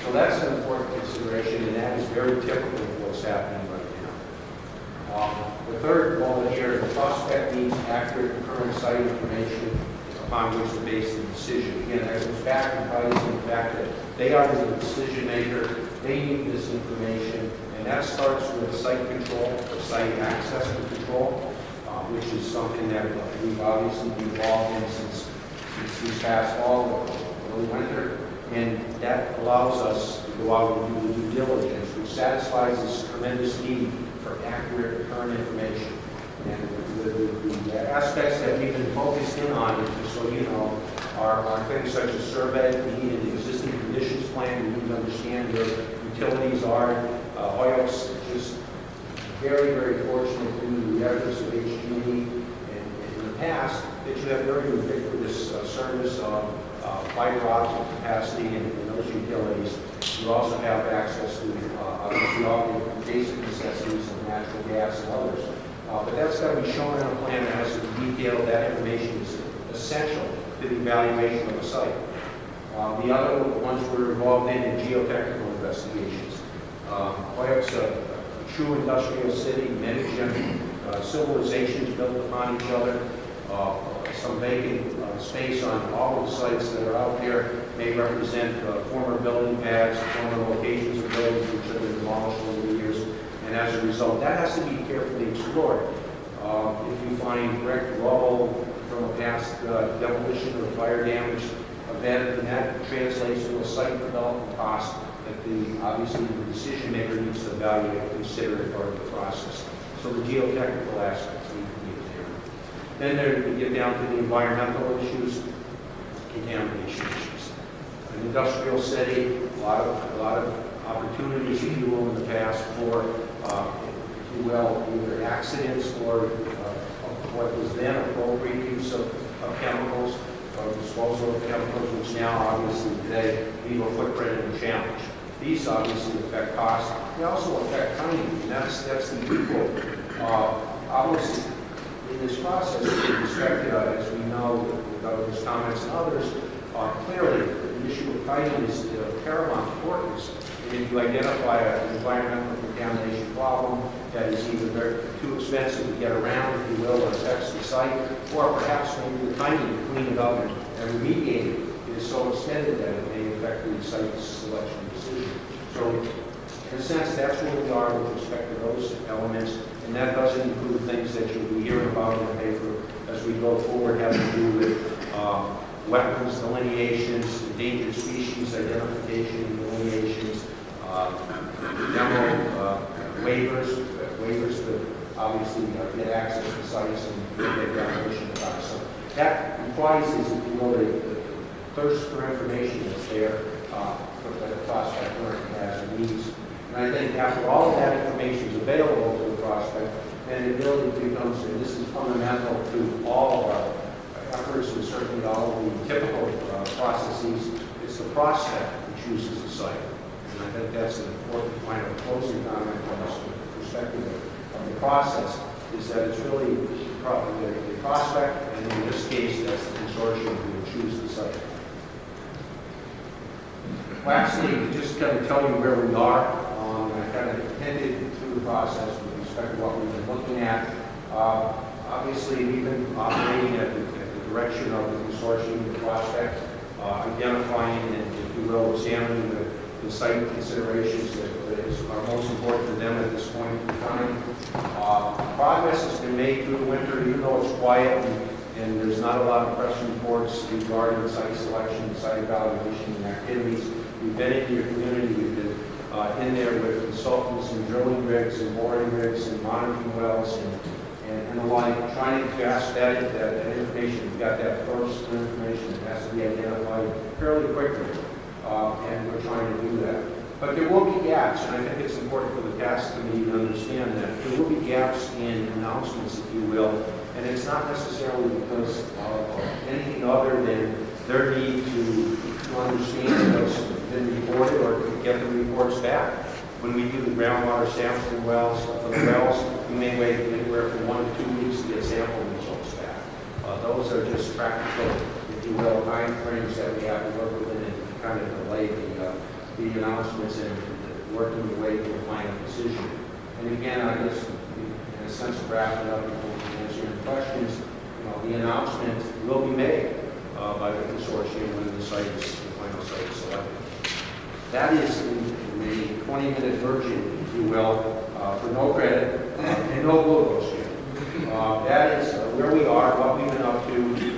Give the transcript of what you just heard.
So that's an important consideration, and that is very typical of what's happening right now. The third bullet here, the prospect needs accurate and current site information upon which to base the decision. Again, that goes back and ties in the fact that they are the decision maker, they need this information, and that starts with site control, or site access control, which is something that we've obviously been involved in since this past fall, early winter, and that allows us to go out and do the due diligence, which satisfies this tremendous need for accurate, current information. And the aspects that we've been focused in on, just so you know, are things such as survey, we need an existing conditions plan, we need to understand where utilities are. Holyoke's just very, very fortunate due to the efforts of HPCC in the past that you have very ubiquitous service of fiber optic capacity in those utilities. You also have access to obviously all the basic necessities of natural gas and others. But that's got to be shown in a plan that has to be detailed. That information is essential to the evaluation of a site. The other ones we're involved in geotechnical investigations. Holyoke's a true industrial city, many civilizations built upon each other. Some vacant space on all of the sites that are out there may represent former building pads, former locations of buildings which have been demolished over the years. And as a result, that has to be carefully explored. If you find wrecked rubble from a past demolition or fire damage event, and that translates to a site development cost that obviously the decision maker needs to evaluate and consider as part of the process. So the geotechnical aspects need to be examined. Then there we get down to the environmental issues, contamination issues. An industrial city, a lot of opportunities, if you will, in the past for, if you will, either accidents or what was then appropriate use of chemicals or disposal of chemicals, which now obviously today leave a footprint and a challenge. These obviously affect cost. They also affect timing, and that's the equal. Obviously, in this process, with respect to, as we know, with those comments and others, clearly the issue of timing is of paramount importance. And if you identify an environmental contamination problem that is either very too expensive to get around, if you will, or affects the site, or perhaps maybe the timing to clean it up and remediate it is so extended that it may affect the site selection decision. So, in a sense, that's where we are with respect to those elements, and that doesn't include things that you'll be hearing about in the paper as we go forward, having to do with wetlands delineations, endangered species identification delineations, demo waivers to obviously get access to sites and get demolition done. So that implies, if you will, the thirst for information is there that a prospect currently has and needs. And I think after all of that information is available to the prospect, then it really becomes, and this is fundamental to all of our efforts and certainly all of the typical processes, it's the prospect who chooses the site. And I think that's an important final closing comment from us from the perspective of the process, is that it's really the prospect, and in this case, that's the consortium who will choose the site. Lastly, to just kind of tell you where we are, I kind of hinted through the process with respect to what we've been looking at. Obviously, we've been operating at the direction of the consortium, the prospect, identifying and, if you will, examining the site considerations that are most important to them at this point in time. Progress has been made through the winter, even though it's quiet and there's not a lot of press reports regarding site selection, site evaluation, and activities. We've been into your community, we've been in there with consultants and drilling rigs and boring rigs and monitoring wells and the like, trying to grasp that information. We've got that first information that has to be identified fairly quickly, and we're trying to do that. But there will be gaps, and I think it's important for the task committee to understand that. There will be gaps in announcements, if you will, and it's not necessarily because of anything other than their need to understand what's been reported or to get the reports back. When we do the groundwater sampling wells, for the wells, we may wait anywhere from 1 to 2 weeks to get sample results back. Those are just practical, if you will, time frames that we have to work within and kind of delay the the announcements and working your way to a final decision. And again, I guess, in a sense of wrapping up before we answer your questions, the announcement will be made by the consortium when the final site is selected. That is in a 20-minute version, if you will, for no credit and no logos here. That is where we are, what we've been up to,